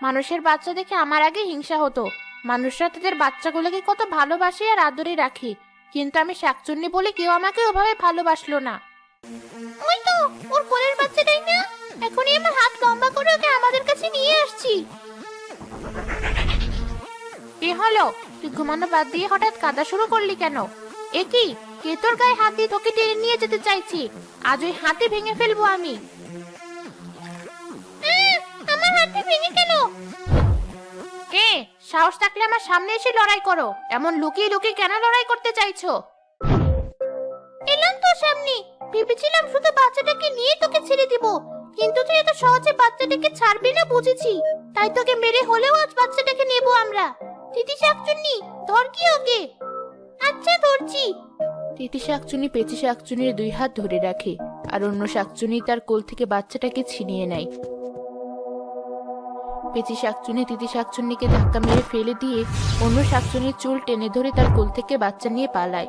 মানুষের বাচ্চা দেখে আমার আগে হিংসা হতো। মানুষরা তাদের বাচ্চাগুলোকে কত ভালোবাসে আর আদরে রাখে, কিন্তু আমি শাকচুন্নি বলে কেউ আমাকে ওভাবে ভালোবাসলো না। ওই তো ওর কোলের বাচ্চাটাই না, এখনই আমার হাত লম্বা করে ওকে আমাদের কাছে নিয়ে আসছি। কি হলো, তুই ঘুমানো বাদ দিয়ে হঠাৎ কাঁদা শুরু করলি কেন? এ কি, কে তোর গায়ে হাত দিয়ে তোকে টেনে নিয়ে যেতে চাইছি? আজ ওই হাতে ভেঙে ফেলবো আমি। আমার হাতে ভেঙে কেন? কে সাহস থাকলে আমার সামনে এসে লড়াই করো, এমন লুকিয়ে লুকিয়ে কেন লড়াই করতে চাইছো? এলাম তো সামনে, ভেবেছিলাম শুধু বাচ্চাটাকে নিয়ে তোকে ছেড়ে দিব, কিন্তু তুই এত সহজে বাচ্চাটাকে ছাড়বি না বুঝেছি। তাই তোকে মেরে হলেও আজ বাচ্চাটাকে নেব আমরা। তিতি শাকচুন্নি, ধর কি ওকে। আচ্ছা ধরছি। তিতি শাকচুন্নি পেঁচি শাকচুন্নির 2 হাত ধরে রাখে, আর অন্য শাকচুন্নি তার কোল থেকে বাচ্চাটাকে ছিনিয়ে নেয়। পেঁচি শাকচুন্নি তিতি শাকচুন্নিকে ধাক্কা মেরে ফেলে দিয়ে অন্য শাকচুন্নির চুল টেনে ধরে তার কোল থেকে বাচ্চা নিয়ে পালায়।